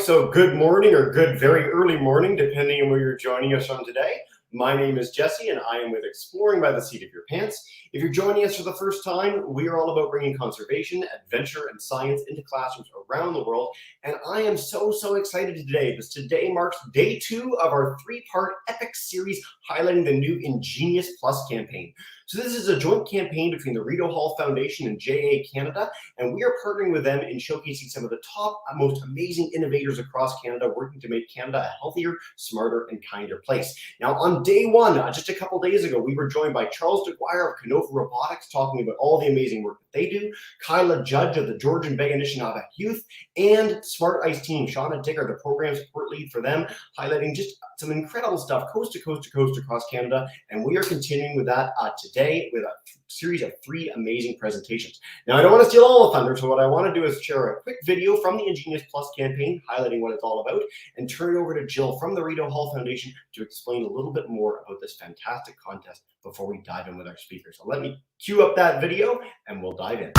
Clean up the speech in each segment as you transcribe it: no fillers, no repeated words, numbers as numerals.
so good morning or good very early morning, depending on where you're joining us from today. My name is Jesse, and I am with Exploring by the Seat of Your Pants. If you're joining us for the first time, we are all about bringing conservation, adventure, and science into classrooms around the world. And I am so excited today, because today marks day 2 of our 3-part epic series highlighting the new Ingenious Plus campaign. So this is a joint campaign between the Rideau Hall Foundation and JA Canada, and we are partnering with them in showcasing some of the top, most amazing innovators across Canada working to make Canada a healthier, smarter, and kinder place. Now, on day 1, just a couple days ago, we were joined by Charles DeGuire of Canova Robotics, talking about all the amazing work that they do, Kyla Judge of the Georgian-Beg Anishinaabeg Youth, and Smart Ice Team, Shauna Digger, the program support lead for them, highlighting just some incredible stuff coast to coast to coast across Canada. And we are continuing with that today with a series of 3 amazing presentations. Now, I don't want to steal all the thunder, so what I want to do is share a quick video from the Ingenious Plus campaign highlighting what it's all about, and turn it over to Jill from the Rideau Hall Foundation to explain a little bit more about this fantastic contest before we dive in with our speakers. So let me cue up that video and we'll dive in.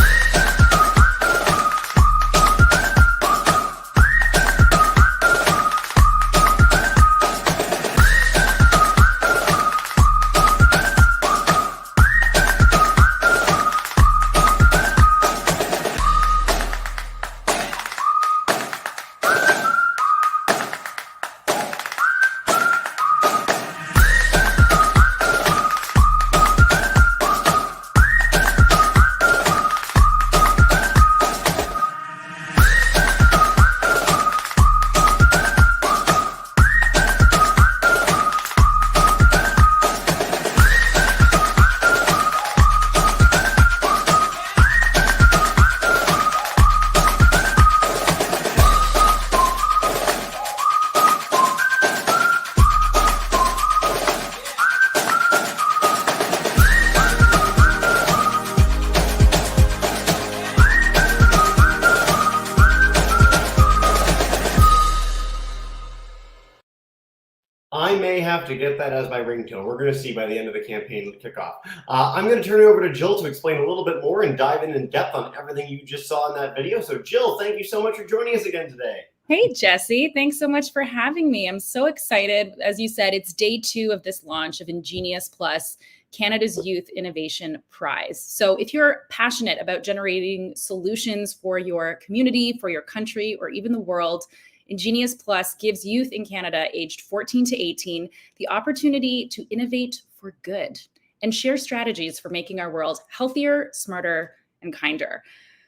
I may have to get that as my ringtone. We're going to see by the end of the campaign kickoff. I'm going to turn it over to Jill to explain a little bit more and dive in depth on everything you just saw in that video. So Jill, thank you so much for joining us again today. Hey, Jesse, thanks so much for having me. I'm so excited. As you said, it's day 2 of this launch of Ingenious Plus, Canada's Youth Innovation Prize. So if you're passionate about generating solutions for your community, for your country, or even the world, Ingenious Plus gives youth in Canada aged 14 to 18 the opportunity to innovate for good and share strategies for making our world healthier, smarter, and kinder.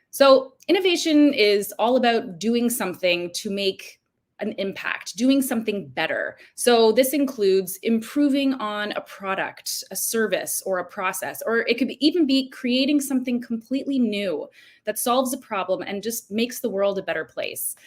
So innovation is all about doing something to make an impact, doing something better. So this includes improving on a product, a service, or a process, or it could even be creating something completely new that solves a problem and just makes the world a better place.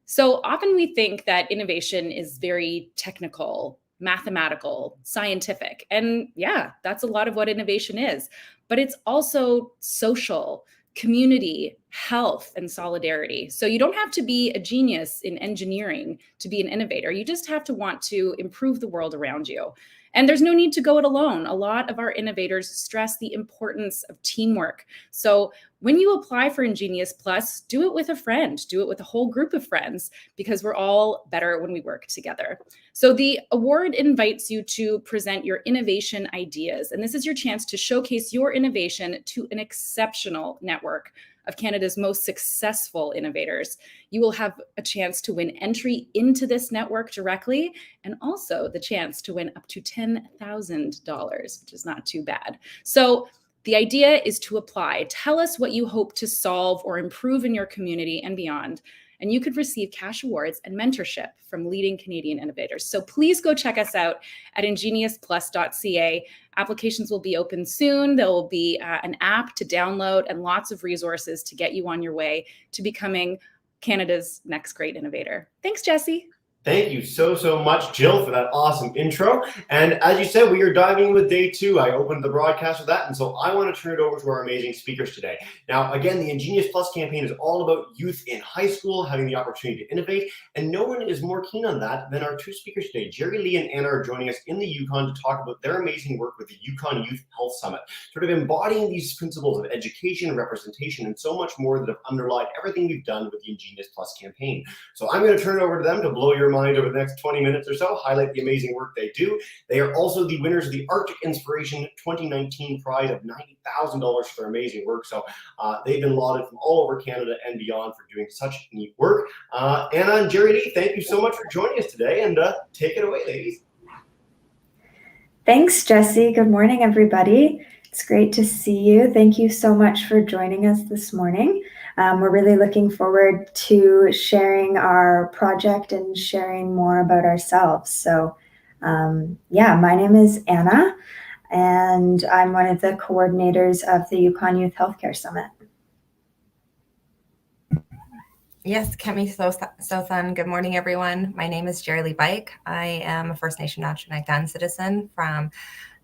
So often we think that innovation is very technical, mathematical, scientific. And yeah, that's a lot of what innovation is. But it's also social, community, health, and solidarity. So you don't have to be a genius in engineering to be an innovator. You just have to want to improve the world around you. And there's no need to go it alone. A lot of our innovators stress the importance of teamwork. So when you apply for Ingenious Plus, do it with a friend, do it with a whole group of friends, because we're all better when we work together. So the award invites you to present your innovation ideas. And this is your chance to showcase your innovation to an exceptional network of Canada's most successful innovators. You will have a chance to win entry into this network directly, and also the chance to win up to $10,000, which is not too bad. So the idea is to apply. Tell us what you hope to solve or improve in your community and beyond, and you could receive cash awards and mentorship from leading Canadian innovators. So please go check us out at ingeniusplus.ca. Applications will be open soon. There will be an app to download and lots of resources to get you on your way to becoming Canada's next great innovator. Thanks, Jesse. Thank you so much, Jill, for that awesome intro. And as you said, we are diving with day 2. I opened the broadcast with that, and so I want to turn it over to our amazing speakers today. Now, again, the Ingenious Plus campaign is all about youth in high school having the opportunity to innovate, and no one is more keen on that than our 2 speakers today. Geri-Lee and Anna are joining us in the Yukon to talk about their amazing work with the Yukon Health Summit, sort of embodying these principles of education, representation, and so much more that have underlined everything we've done with the Ingenious Plus campaign. So I'm going to turn it over to them to blow your mind over the next 20 minutes or so, highlight the amazing work they do. They are also the winners of the Arctic Inspiration 2019 prize of $90,000 for their amazing work. So they've been lauded from all over Canada and beyond for doing such neat work. Anna and Geri-Lee, thank you so much for joining us today, and take it away, ladies. Thanks, Jesse. Good morning, everybody. It's great to see you. Thank you so much for joining us this morning. We're really looking forward to sharing our project and sharing more about ourselves. So my name is Anna, and I'm one of the coordinators of the Yukon Youth Healthcare Summit. Yes, Kemi Sothan. Good morning, everyone. My name is Geri-Lee Buyck. I am a First Nation Kwӓch'ӓn citizen from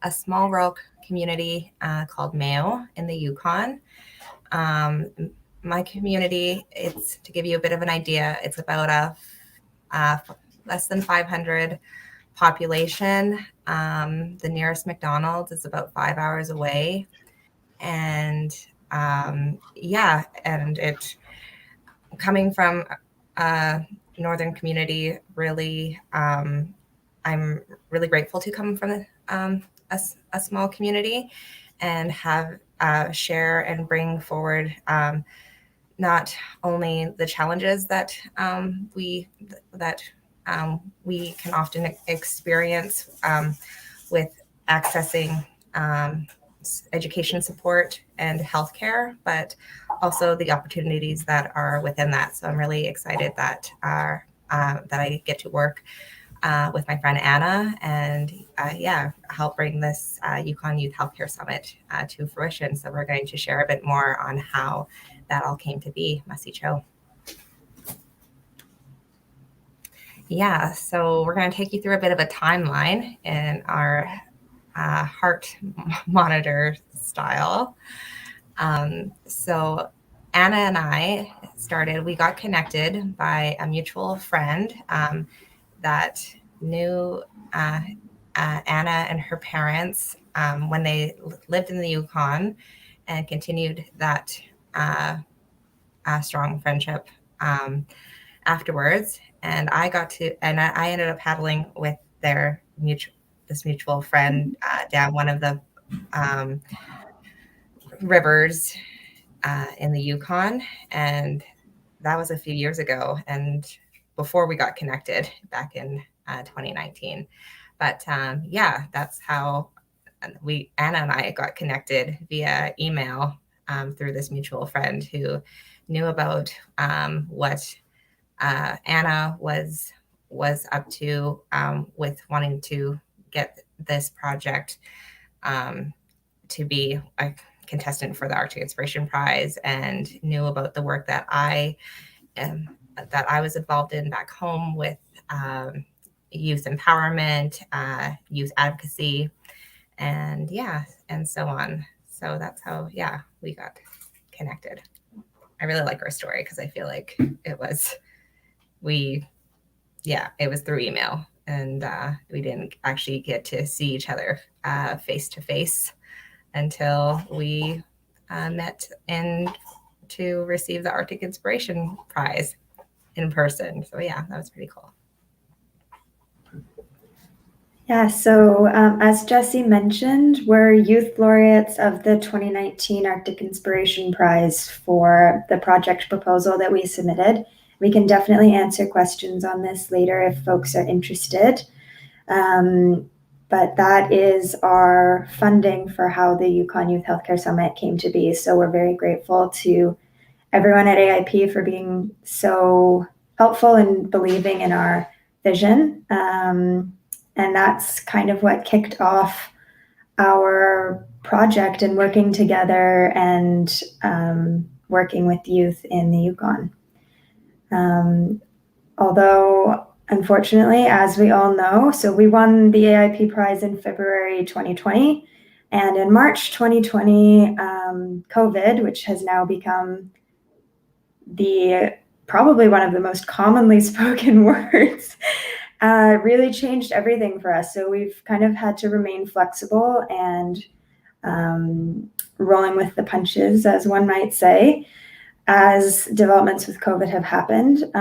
a small rural community called Mayo in the Yukon. My community, it's to give you a bit of an idea, it's about a less than 500 population. The nearest McDonald's is about 5 hours away. And and it coming from a northern community, really, I'm really grateful to come from a small community and have share and bring forward not only the challenges that we can often experience with accessing education support and healthcare, but also the opportunities that are within that. So I'm really excited that I get to work with my friend Anna and help bring this Yukon Youth Healthcare Summit to fruition. So we're going to share a bit more on how that all came to be. Masicho. Yeah, so we're going to take you through a bit of a timeline in our heart monitor style. So Anna and I we got connected by a mutual friend that knew Anna and her parents when they lived in the Yukon, and continued that strong friendship afterwards. And I ended up paddling with this mutual friend down one of the rivers in the Yukon, and that was a few years ago, and before we got connected back in 2019. But that's how Anna and I got connected via email through this mutual friend who knew about what Anna was up to with wanting to get this project to be a contestant for the Arctic Inspiration Prize, and knew about the work that I was involved in back home with youth empowerment, youth advocacy, and so on. So that's how we got connected. I really like our story because I feel like it was through email, and we didn't actually get to see each other face to face until we met to receive the Arctic Inspiration Prize in person. So that was pretty cool. Yeah, so as Jesse mentioned, we're youth laureates of the 2019 Arctic Inspiration Prize for the project proposal that we submitted. We can definitely answer questions on this later if folks are interested. But that is our funding for how the Yukon Youth Healthcare Summit came to be. So we're very grateful to everyone at AIP for being so helpful and believing in our vision. And that's kind of what kicked off our project and working together and working with youth in the Yukon. Although unfortunately, as we all know. So we won the AIP prize in February 2020. And in March 2020, COVID, which has now become probably one of the most commonly spoken words, really changed everything for us. So we've kind of had to remain flexible and rolling with the punches, as one might say, as developments with COVID have happened,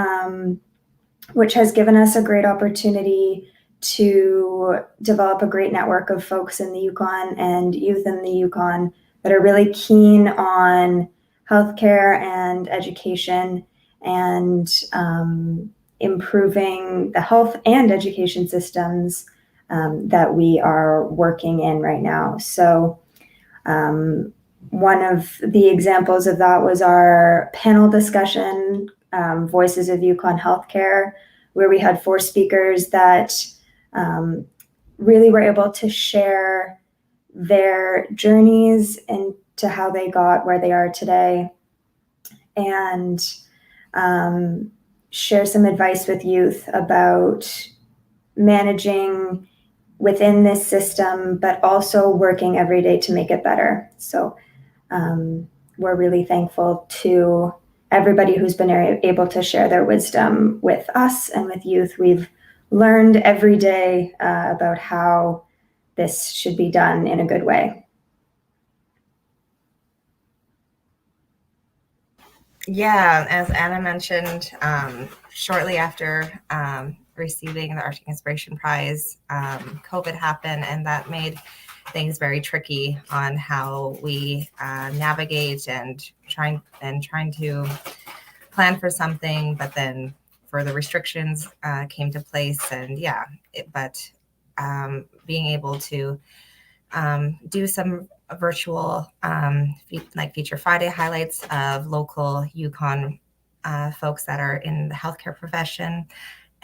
which has given us a great opportunity to develop a great network of folks in the Yukon and youth in the Yukon that are really keen on healthcare and education and improving the health and education systems that we are working in right now. So one of the examples of that was our panel discussion, Voices of Yukon Healthcare, where we had 4 speakers that really were able to share their journeys into how they got where they are today, and share some advice with youth about managing within this system, but also working every day to make it better. So we're really thankful to everybody who's been able to share their wisdom with us and with youth. We've learned every day about how this should be done in a good way. Yeah, as Anna mentioned, shortly after receiving the Arctic Inspiration Prize, COVID happened, and that made things very tricky on how we navigate and trying to plan for something, but then further restrictions came to place, and being able to do some virtual like Feature Friday highlights of local Yukon folks that are in the healthcare profession,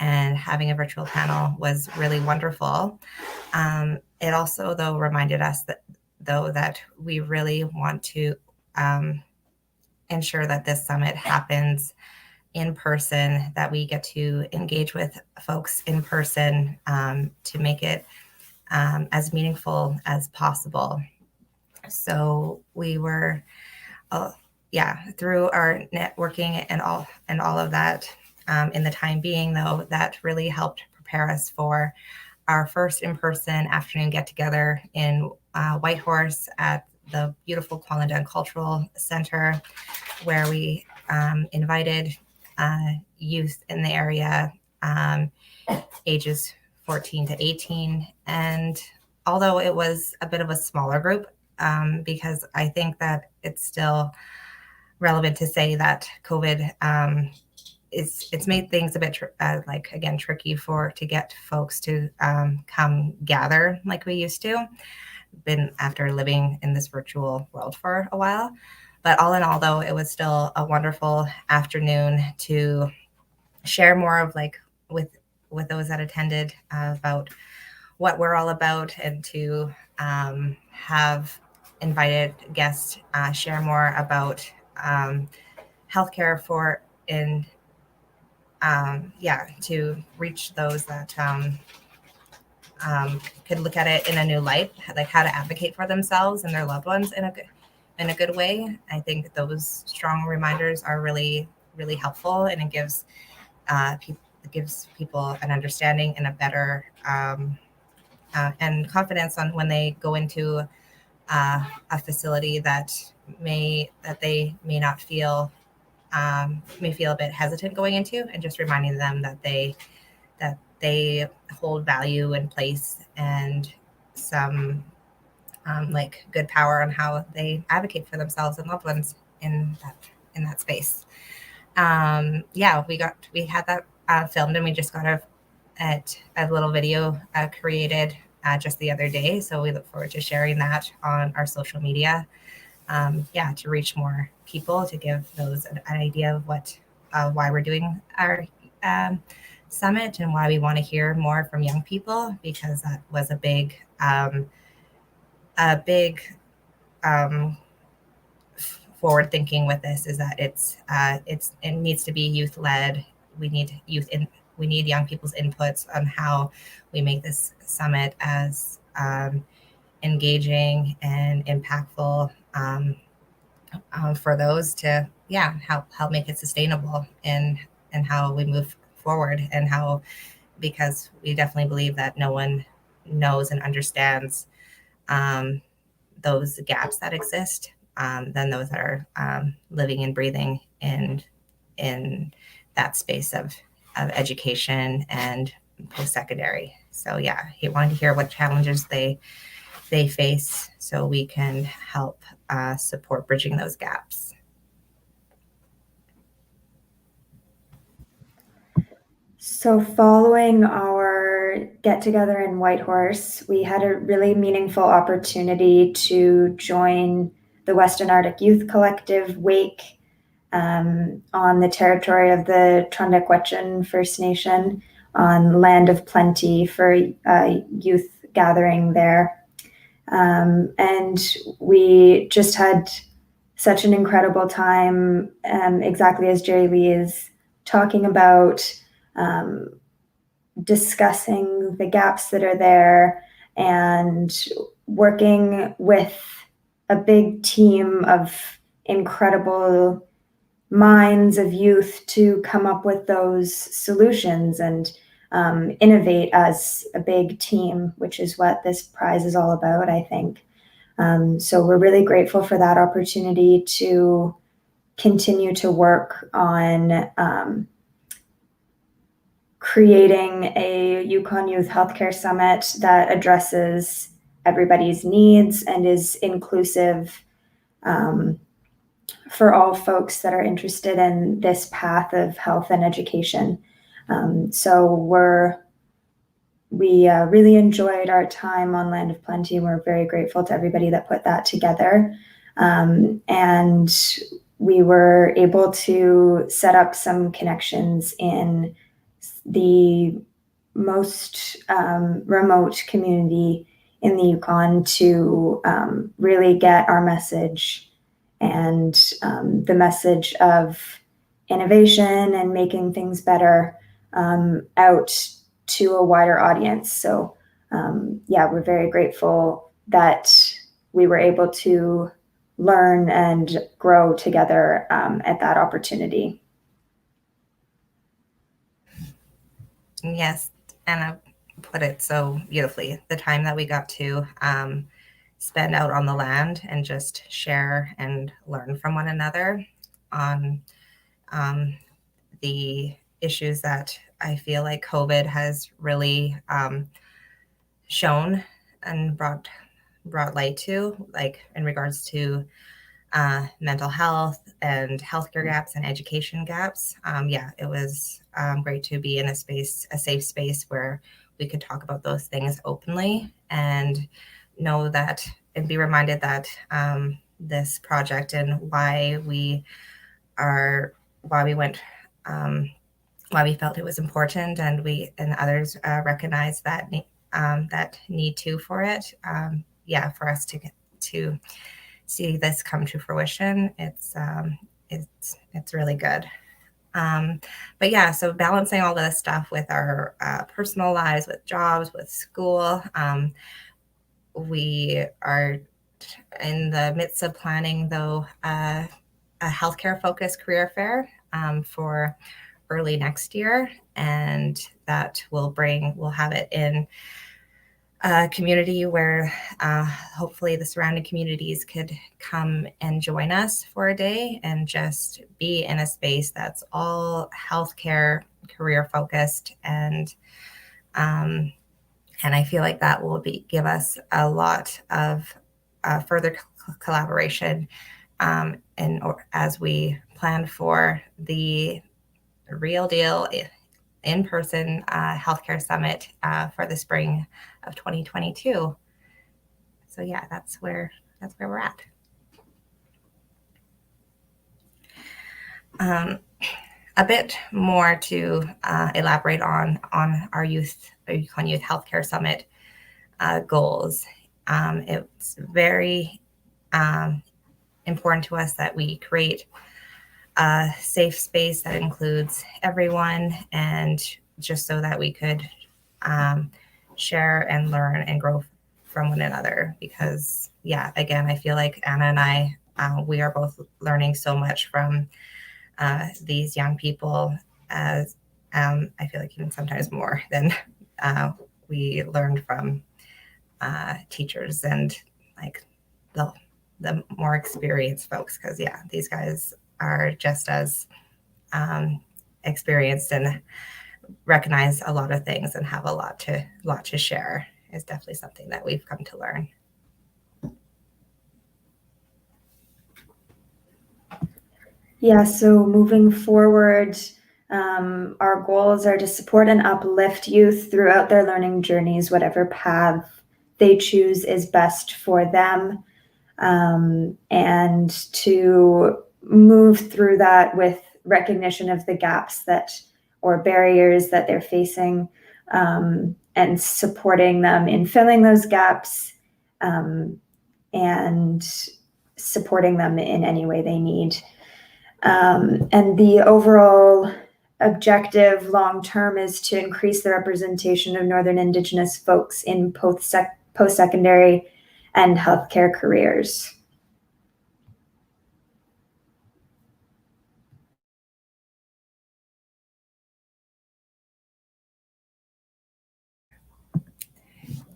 and having a virtual panel was really wonderful. It also, though, reminded us that we really want to ensure that this summit happens in person, that we get to engage with folks in person to make it as meaningful as possible. So we were, through our networking and all of that, in the time being, though, that really helped prepare us for our first in-person afternoon get-together in Whitehorse at the beautiful Kwanlin Cultural Center, where we invited youth in the area, ages 14 to 18. And although it was a bit of a smaller group, because I think that it's still relevant to say that COVID it's made things a bit tricky to get folks to come gather like we used to, been after living in this virtual world for a while. But all in all, though, it was still a wonderful afternoon to share more of with those that attended about what we're all about, and to have invited guests share more about healthcare to reach those that could look at it in a new light, like how to advocate for themselves and their loved ones in a good way. I think those strong reminders are really, really helpful, and it gives people an understanding and a better and confidence on when they go into a facility that they may not feel may feel a bit hesitant going into, and just reminding them that they hold value and place and some good power on how they advocate for themselves and loved ones in that space. We had that filmed, and we just got a little video created just the other day. So we look forward to sharing that on our social media. To reach more people, to give those an idea of why we're doing our summit, and why we want to hear more from young people, because that was a big forward thinking with this, is that it needs to be youth led. We need youth we need young people's inputs on how we make this summit as engaging and impactful for those to help make it sustainable and how we move forward, and how, because we definitely believe that no one knows and understands those gaps that exist than those that are living and breathing in that space of education and post-secondary. So yeah, he wanted to hear what challenges they face so we can help support bridging those gaps. So following our get together in Whitehorse, we had a really meaningful opportunity to join the Western Arctic Youth Collective Wake on the territory of the Kwැch'ӓn First Nation on Land of Plenty for a youth gathering there. And we just had such an incredible time, exactly as Geri-Lee is talking about, discussing the gaps that are there and working with a big team of incredible minds of youth to come up with those solutions and innovate as a big team, which is what this prize is all about, I think. So we're really grateful for that opportunity to continue to work on creating a Yukon Youth Healthcare Summit that addresses everybody's needs and is inclusive for all folks that are interested in this path of health and education. So we really enjoyed our time on Land of Plenty. We're very grateful to everybody that put that together. And we were able to set up some connections in the most remote community in the Yukon to really get our message and the message of innovation and making things better out to a wider audience. So we're very grateful that we were able to learn and grow together at that opportunity. Yes, Anna put it so beautifully. The time that we got to spend out on the land and just share and learn from one another on the issues that I feel like COVID has really shown and brought light to, like in regards to mental health and healthcare gaps and education gaps. It was great to be in a safe space where we could talk about those things openly and know that and be reminded that this project and why we felt it was important, and we and others recognize that that need to for it. For us to see this come to fruition, it's really good. So balancing all of this stuff with our personal lives, with jobs, with school, we are in the midst of planning, though, a healthcare focused career fair for early next year, and that we'll have it in a community where hopefully the surrounding communities could come and join us for a day and just be in a space that's all healthcare career focused, and I feel like that will give us a lot of further collaboration as we plan for the real deal in-person healthcare summit for the spring of 2022. So that's where we're at. A bit more to elaborate on our Yukon Youth Healthcare Summit goals. It's very important to us that we create a safe space that includes everyone, and just so that we could share and learn and grow from one another. Because yeah, again, I feel like Anna and I, we are both learning so much from these young people, as I feel like even sometimes more than we learned from teachers and like the more experienced folks. Because yeah, these guys are just as experienced and recognize a lot of things and have a lot to share. Is definitely something that we've come to learn. Yeah, so moving forward, our goals are to support and uplift youth throughout their learning journeys, whatever path they choose is best for them, and to move through that with recognition of the gaps or barriers that they're facing, and supporting them in filling those gaps, and supporting them in any way they need. And the overall objective long-term is to increase the representation of Northern Indigenous folks in post-secondary and healthcare careers.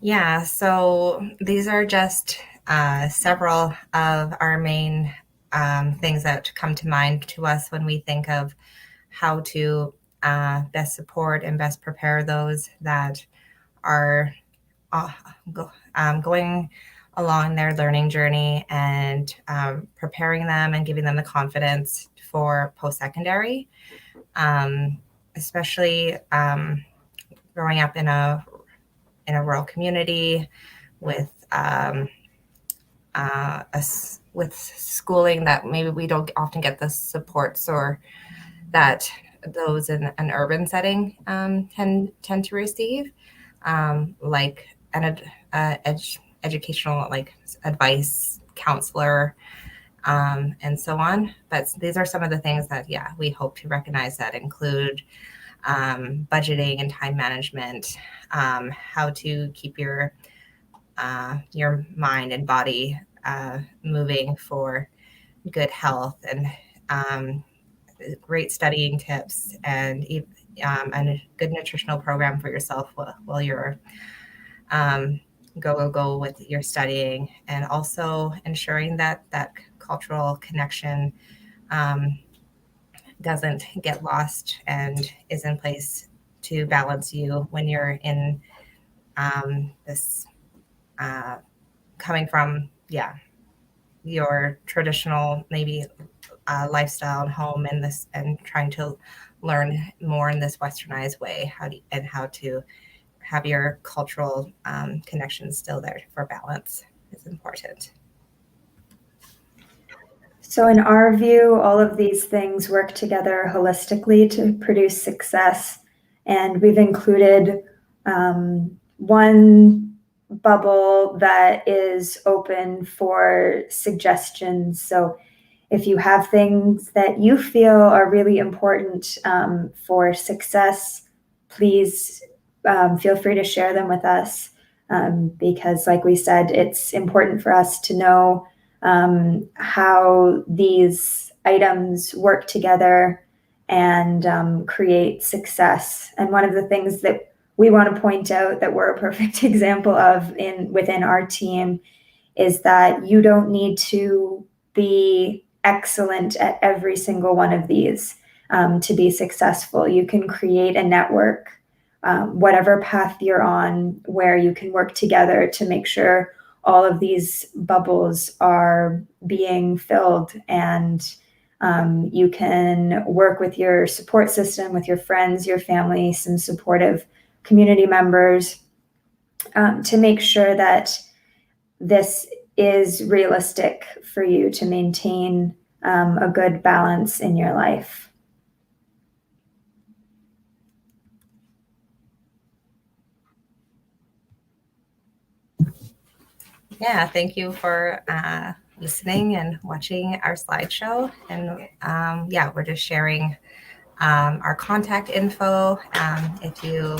Yeah, so these are just several of our main things that come to mind to us when we think of how to best support and best prepare those that are going along their learning journey, and preparing them and giving them the confidence for post-secondary, especially growing up in a rural community with with schooling that maybe we don't often get the supports or that those in an urban setting tend to receive, like an educational like advice counselor, and so on. But these are some of the things that we hope to recognize that include budgeting and time management, how to keep your mind and body moving for good health, and great studying tips, and a good nutritional program for yourself while you're go with your studying, and also ensuring that cultural connection doesn't get lost and is in place to balance you when you're in this coming from your traditional maybe lifestyle and home and trying to learn more in this westernized way, how to have your cultural connections still there for balance is important. So in our view, all of these things work together holistically to produce success. And we've included one bubble that is open for suggestions. So if you have things that you feel are really important for success, please feel free to share them with us, because like we said, it's important for us to know how these items work together and create success. And one of the things that we want to point out that we're a perfect example of within our team is that you don't need to be excellent at every single one of these to be successful. You can create a network, whatever path you're on, where you can work together to make sure all of these bubbles are being filled, and you can work with your support system, with your friends, your family, some supportive community members, to make sure that this is realistic for you to maintain a good balance in your life. Yeah, thank you for listening and watching our slideshow. And we're just sharing our contact info. If you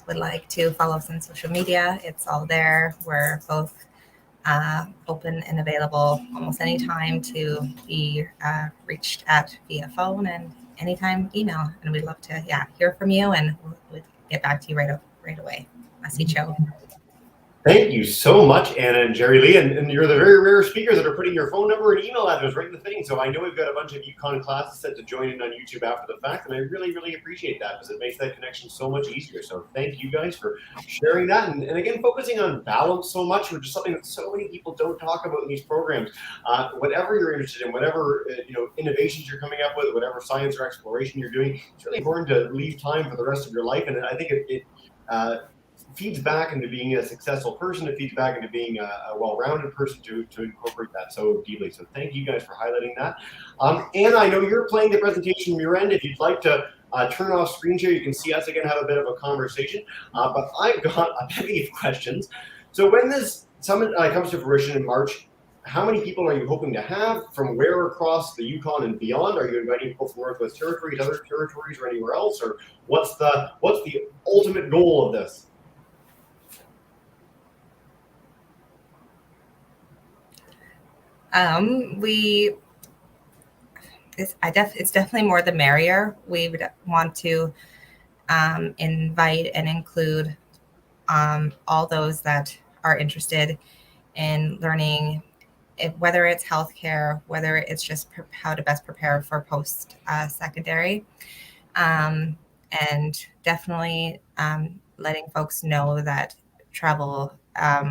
would like to follow us on social media, it's all there. We're both open and available almost any time to be reached at via phone and anytime email. And we'd love to hear from you, and we'll get back to you right away. Nacho. Thank you so much, Anna and Geri-Lee. And you're the very rare speakers that are putting your phone number and email address right in the thing. So I know we've got a bunch of Yukon classes set to join in on YouTube after the fact. And I really, really appreciate that because it makes that connection so much easier. So thank you guys for sharing that. And again, focusing on balance so much, which is something that so many people don't talk about in these programs. Whatever you're interested in, whatever innovations you're coming up with, whatever science or exploration you're doing, it's really important to leave time for the rest of your life. And I think it feeds back into being a successful person. It feeds back into being a well-rounded person to incorporate that so deeply. So thank you guys for highlighting that. Anna, I know you're playing the presentation from your end. If you'd like to turn off screen share, you can see us again, have a bit of a conversation. But I've got a bevy of questions. So when this summit comes to fruition in March, how many people are you hoping to have? From where across the Yukon and beyond? Are you inviting people from Northwest Territories, other territories, or anywhere else? Or what's the ultimate goal of this? It's definitely more the merrier. We would want to invite and include all those that are interested in learning, whether it's healthcare, whether it's just how to best prepare for post-secondary, and definitely letting folks know that travel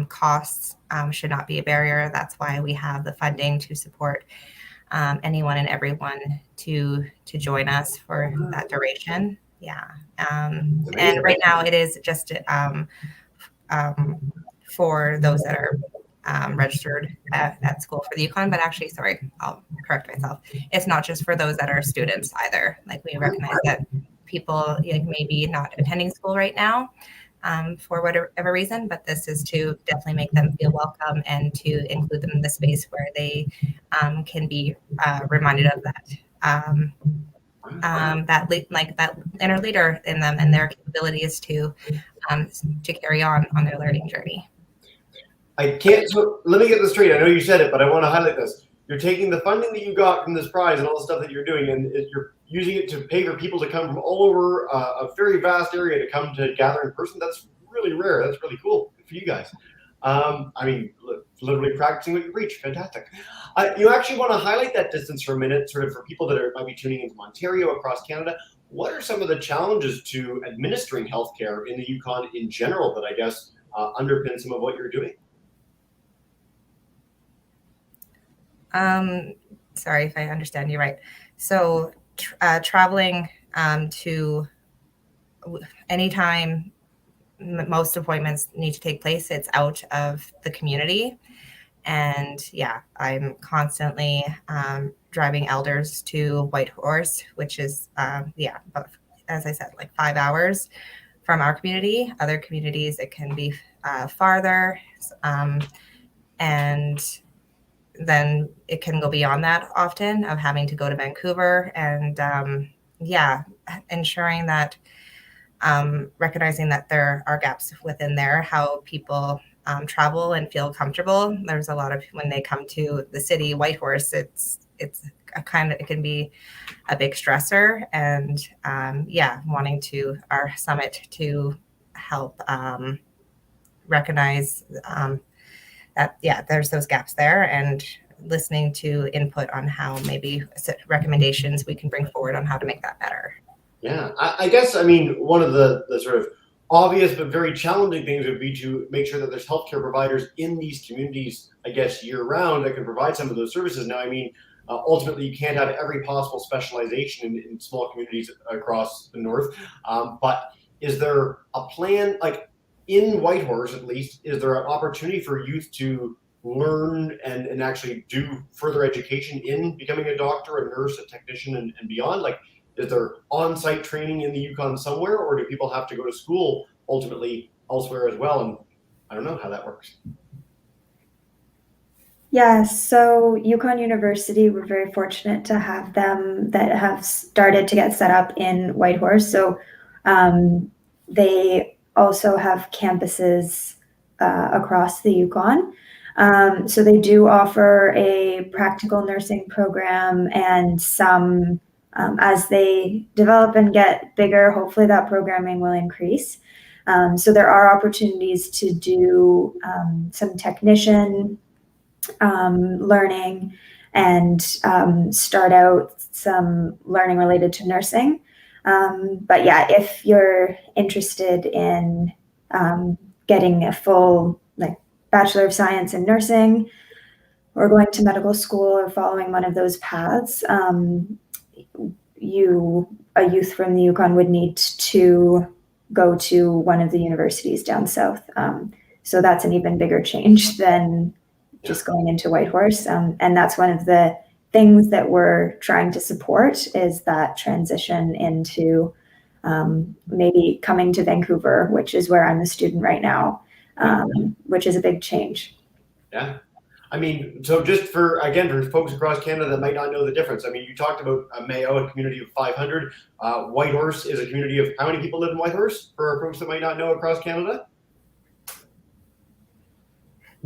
costs should not be a barrier. That's why we have the funding to support anyone and everyone to join us for that duration. And right now it is just for those that are registered at school for the Yukon, but actually, sorry, I'll correct myself. It's not just for those that are students either. Like, we recognize that people maybe not attending school right now for whatever reason, but this is to definitely make them feel welcome and to include them in the space where they can be reminded of that inner leader in them and their capabilities to carry on their learning journey. I can't. So let me get this straight. I know you said it, but I want to highlight this. You're taking the funding that you got from this prize and all the stuff that you're doing, and you're using it to pay for people to come from all over a very vast area to come to gather in person. That's really rare. That's really cool for you guys. I mean, literally practicing what you preach. Fantastic. You actually want to highlight that distance for a minute, sort of for people that might be tuning into Ontario, across Canada. What are some of the challenges to administering healthcare in the Yukon in general that I guess underpin some of what you're doing? Sorry if I understand you right. So traveling to anytime most appointments need to take place, it's out of the community. And I'm constantly driving elders to Whitehorse, which is, about, as I said, like 5 hours from our community. Other communities, it can be farther. And then it can go beyond that often, of having to go to Vancouver, and ensuring that recognizing that there are gaps within there, how people travel and feel comfortable. There's a lot of, when they come to the city, Whitehorse, it's a it can be a big stressor, and wanting to our summit to help recognize that there's those gaps there, and listening to input on how maybe recommendations we can bring forward on how to make that better. Yeah, I guess, I mean, one of the sort of obvious but very challenging things would be to make sure that there's healthcare providers in these communities, I guess, year round, that can provide some of those services. Now, I mean, ultimately, you can't have every possible specialization in small communities across the north, but is there a plan, like in Whitehorse at least, is there an opportunity for youth to learn and actually do further education in becoming a doctor, a nurse, a technician, and beyond? Like, is there on-site training in the Yukon somewhere, or do people have to go to school ultimately elsewhere as well? And I don't know how that works. Yeah, so Yukon University, we're very fortunate to have them that have started to get set up in Whitehorse. So they also have campuses across the Yukon. So they do offer a practical nursing program, and some, as they develop and get bigger, hopefully that programming will increase. So there are opportunities to do some technician learning and start out some learning related to nursing. But yeah, if you're interested in getting a full Bachelor of Science in Nursing, or going to medical school, or following one of those paths, a youth from the Yukon would need to go to one of the universities down south. So that's an even bigger change than just going into Whitehorse. And that's one of the things that we're trying to support, is that transition into maybe coming to Vancouver, which is where I'm a student right now, which is a big change. Yeah. I mean, so just for folks across Canada that might not know the difference, I mean, you talked about Mayo, a community of 500. Whitehorse is a community of how many people live in Whitehorse, for folks that might not know across Canada?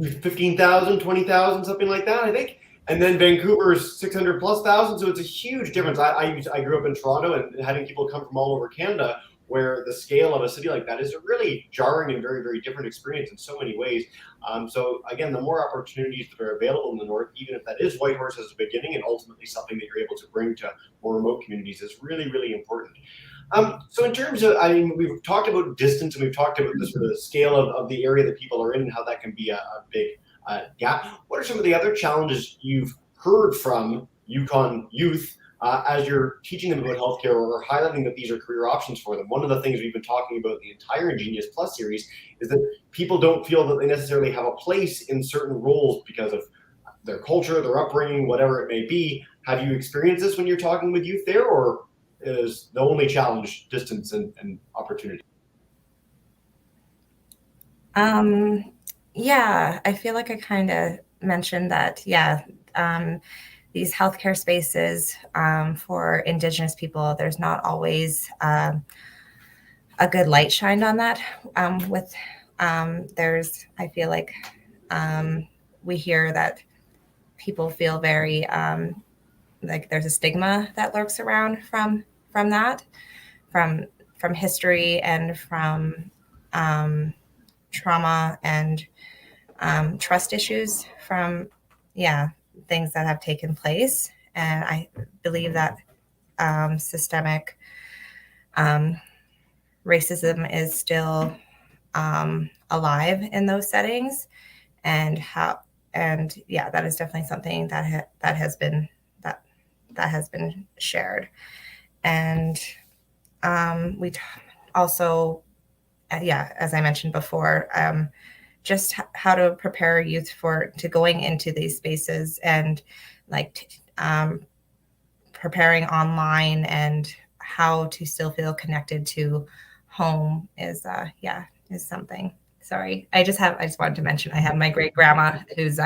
15,000, 20,000, something like that, I think. And then Vancouver is 600 plus thousand. So it's a huge difference. I grew up in Toronto, and having people come from all over Canada, where the scale of a city like that is a really jarring and very, very different experience in so many ways. So again, the more opportunities that are available in the north, even if that is Whitehorse as a beginning, and ultimately something that you're able to bring to more remote communities, is really, really important. So in terms of, I mean, we've talked about distance, and we've talked about the sort of scale of the area that people are in, and how that can be a big gap. What are some of the other challenges you've heard from Yukon youth as you're teaching them about healthcare, or highlighting that these are career options for them? One of the things we've been talking about the entire Ingenious Plus series is that people don't feel that they necessarily have a place in certain roles because of their culture, their upbringing, whatever it may be. Have you experienced this when you're talking with youth there, or is the only challenge distance and opportunity? Yeah, I feel like I kind of mentioned that. Yeah, these healthcare spaces for Indigenous people, there's not always a good light shined on that. I feel like we hear that people feel very like there's a stigma that lurks around from that, from history, and from trauma and trust issues from things that have taken place. And I believe that systemic racism is still alive in those settings, and that is definitely something that has been shared. And we also, as I mentioned before, just how to prepare youth to going into these spaces, and preparing online, and how to still feel connected to home is something. Sorry, I just wanted to mention I have my great grandma who's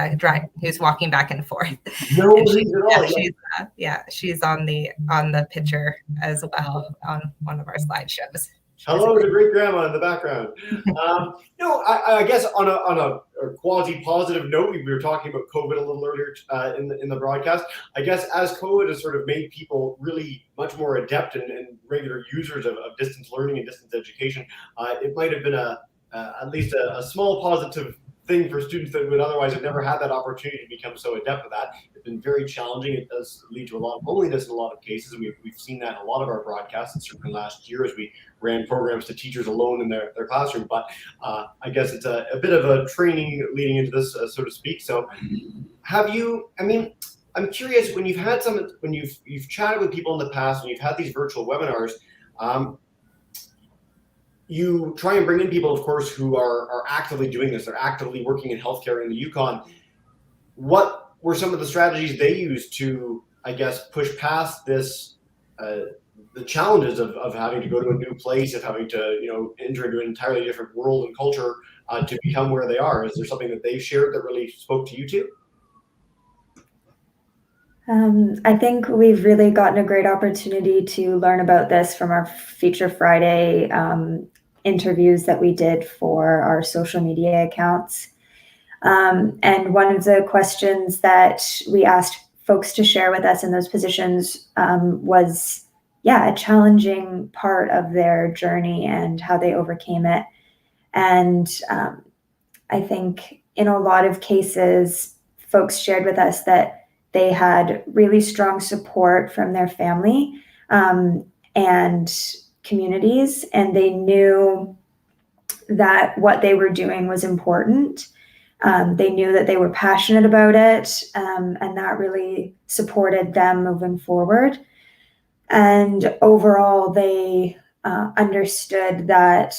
walking back and forth. No worries at all. She's on the picture as well on one of our slideshows. Hello to great grandma in the background. I guess on a quasi-positive note, we were talking about COVID a little earlier in the broadcast. I guess as COVID has sort of made people really much more adept and regular users of distance learning and distance education, it might have been at least a small positive thing for students that would otherwise have never had that opportunity to become so adept at that. It's been very challenging. It does lead to a lot of loneliness in a lot of cases, and we've seen that in a lot of our broadcasts, and certainly last year as we ran programs to teachers alone in their classroom. But I guess it's a bit of a training leading into this, so to speak. So I'm curious, when you've chatted with people in the past, and you've had these virtual webinars, you try and bring in people, of course, who are actively doing this. They're actively working in healthcare in the Yukon. What were some of the strategies they used to, I guess, push past this, the challenges of having to go to a new place, of having to, enter into an entirely different world and culture to become where they are? Is there something that they've shared that really spoke to you two? I think we've really gotten a great opportunity to learn about this from our Feature Friday interviews that we did for our social media accounts. And one of the questions that we asked folks to share with us in those positions was, a challenging part of their journey and how they overcame it. And I think in a lot of cases, folks shared with us that they had really strong support from their family and communities, and they knew that what they were doing was important. They knew that they were passionate about it, and that really supported them moving forward. And overall, they understood that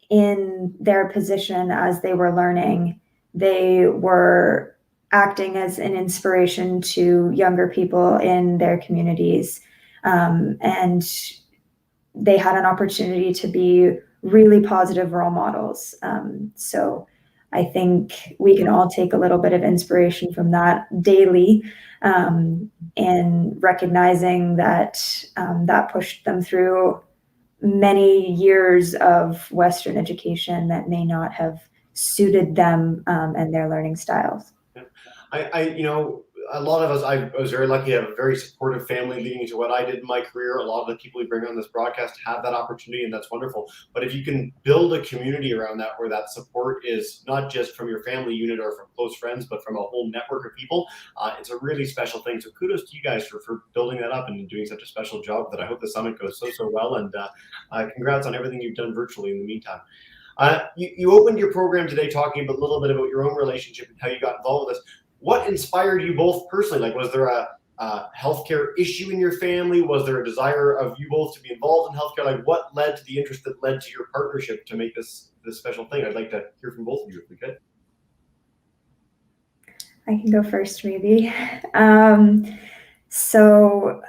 in their position as they were learning, they were acting as an inspiration to younger people in their communities. And they had an opportunity to be really positive role models. So I think we can all take a little bit of inspiration from that daily, and recognizing that that pushed them through many years of Western education that may not have suited them and their learning styles. A lot of us, I was very lucky to have a very supportive family leading to what I did in my career. A lot of the people we bring on this broadcast have that opportunity, and that's wonderful. But if you can build a community around that, where that support is not just from your family unit or from close friends, but from a whole network of people, it's a really special thing. So kudos to you guys for building that up and doing such a special job. That I hope the summit goes so well, and congrats on everything you've done virtually in the meantime. You opened your program today talking a little bit about your own relationship and how you got involved with this. What inspired you both personally? Like, was there a healthcare issue in your family? Was there a desire of you both to be involved in healthcare? Like, what led to the interest that led to your partnership to make this special thing? I'd like to hear from both of you if we could. I can go first, maybe. So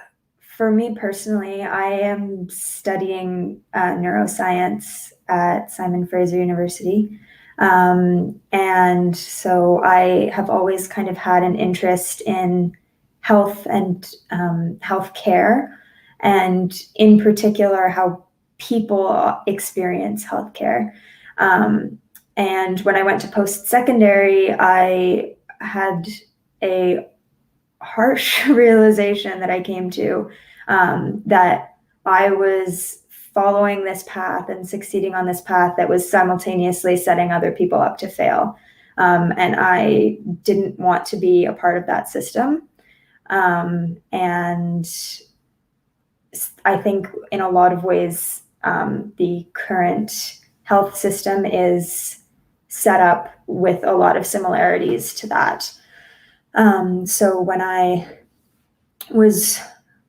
for me personally, I am studying neuroscience at Simon Fraser University. And so I have always kind of had an interest in health and healthcare, and in particular, how people experience healthcare. And when I went to post-secondary, I had a harsh realization that I came to, that I was following this path and succeeding on this path that was simultaneously setting other people up to fail. And I didn't want to be a part of that system. And I think in a lot of ways, the current health system is set up with a lot of similarities to that. So when I was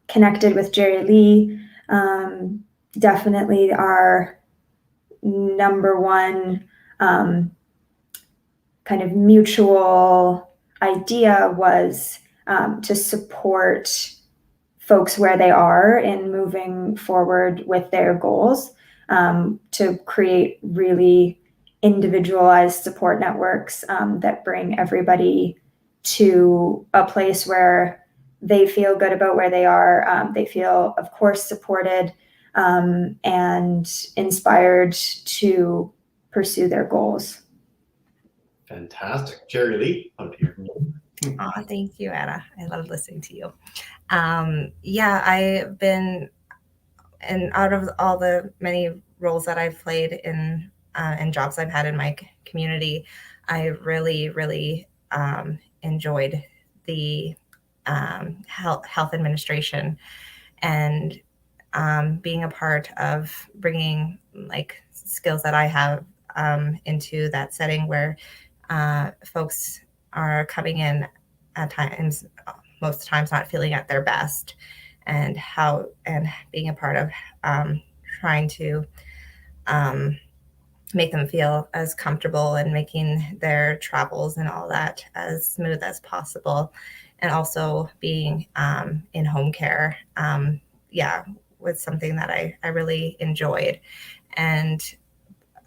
connected with Geri-Lee, definitely our number one kind of mutual idea was to support folks where they are in moving forward with their goals, to create really individualized support networks that bring everybody to a place where they feel good about where they are. They feel, of course, supported and inspired to pursue their goals. Fantastic. Geri-Lee, I want to hear from you. Oh, thank you, Anna. I love listening to you. I've been, and out of all the many roles that I've played in jobs I've had in my community, I really, really enjoyed the health administration, and being a part of bringing like skills that I have into that setting where folks are coming in at times, most times not feeling at their best, and being a part of trying to make them feel as comfortable and making their travels and all that as smooth as possible. And also being in home care, was something that I really enjoyed. And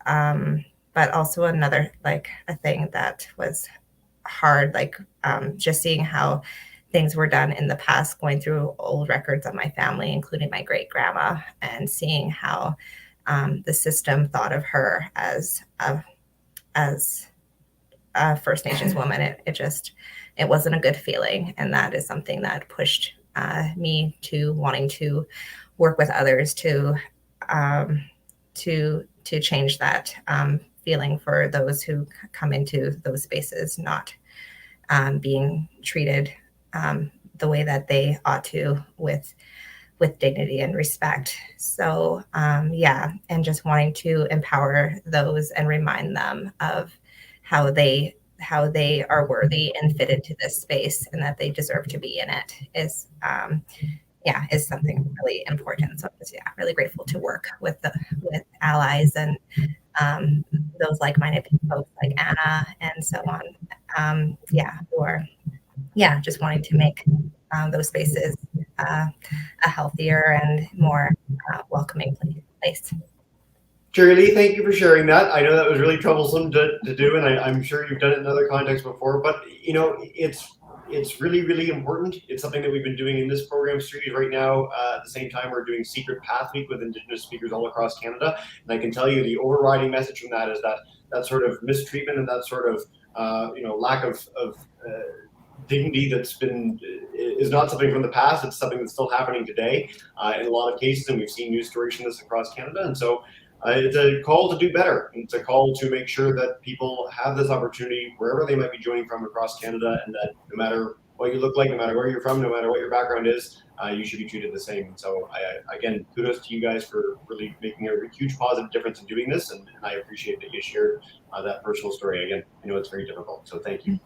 but also another, like, a thing that was hard, like just seeing how things were done in the past, going through old records of my family, including my great grandma, and seeing how the system thought of her as a First Nations woman. It wasn't a good feeling, and that is something that pushed me to wanting to work with others to change that feeling for those who come into those spaces, not being treated the way that they ought to, with dignity and respect. So and just wanting to empower those and remind them of how they are worthy and fit into this space, and that they deserve to be in it is something really important. So I'm just really grateful to work with allies and those like-minded folks like Anna and so on, who are just wanting to make those spaces a healthier and more welcoming place. Geri-Lee, thank you for sharing that. I know that was really troublesome to do, and I'm sure you've done it in other contexts before, but it's really, really important. It's something that we've been doing in this program series right now. At the same time, we're doing Secret Path Week with Indigenous speakers all across Canada. And I can tell you the overriding message from that is that sort of mistreatment and that sort of lack of dignity is not something from the past. It's something that's still happening today in a lot of cases, and we've seen news stories from this across Canada. And so it's a call to do better. It's a call to make sure that people have this opportunity wherever they might be joining from across Canada, and that no matter what you look like, no matter where you're from, no matter what your background is, you should be treated the same. And so again, kudos to you guys for really making a huge positive difference in doing this, and I appreciate that you shared that personal story. Again, I know it's very difficult, so thank you.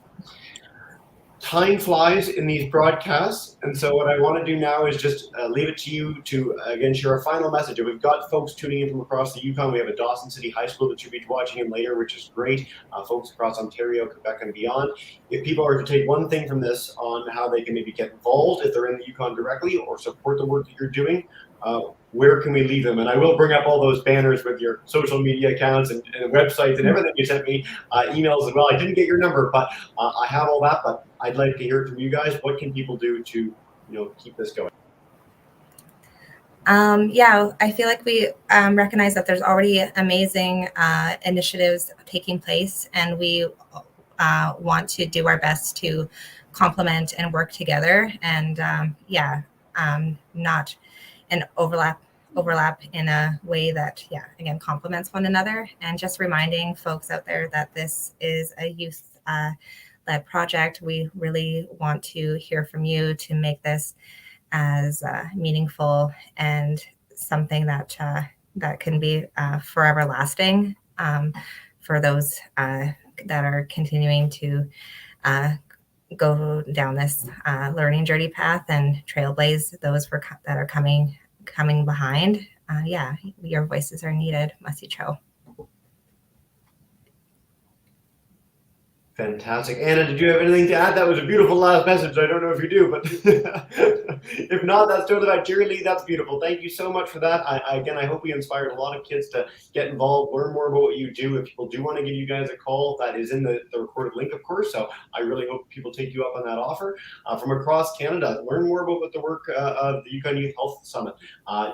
Time flies in these broadcasts, and so what I want to do now is just leave it to you to again share a final message. We've got folks tuning in from across the Yukon. We have a Dawson City High School that you'll be watching in later, which is great. Folks across Ontario, Quebec, and beyond. If people are to take one thing from this on how they can maybe get involved if they're in the Yukon directly, or support the work that you're doing, where can we leave them? And I will bring up all those banners with your social media accounts and websites and everything you sent me, emails as well. I didn't get your number, but I have all that. But I'd like to hear from you guys. What can people do to keep this going? I feel like we recognize that there's already amazing initiatives taking place, and we want to do our best to complement and work together, and not an overlap in a way that again complements one another. And just reminding folks out there that this is a youth led project. We really want to hear from you to make this as meaningful and something that can be forever lasting for those that are continuing to go down this learning journey path and trailblaze those that are coming behind. Your voices are needed. Masi Cho. Fantastic. Anna, did you have anything to add? That was a beautiful last message. I don't know if you do, but if not, that's totally right. Geri-Lee, that's beautiful. Thank you so much for that. I hope we inspired a lot of kids to get involved, learn more about what you do. If people do want to give you guys a call, that is in the recorded link, of course. So I really hope people take you up on that offer. From across Canada, learn more about the work of the Yukon Youth Health Summit.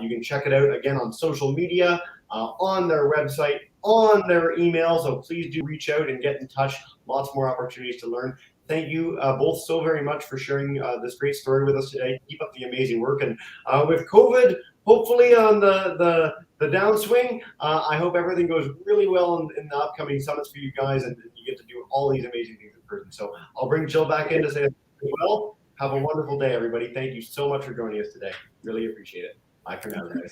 You can check it out again on social media, on their website, on their email. So please do reach out and get in touch. Lots more opportunities to learn. Thank you both so very much for sharing this great story with us today. Keep up the amazing work. And with COVID hopefully on the downswing, I hope everything goes really well in the upcoming summits for you guys, and you get to do all these amazing things in person. So I'll bring Jill back in to say as well. Have a wonderful day, everybody. Thank you so much for joining us today. Really appreciate it. Bye for now, guys.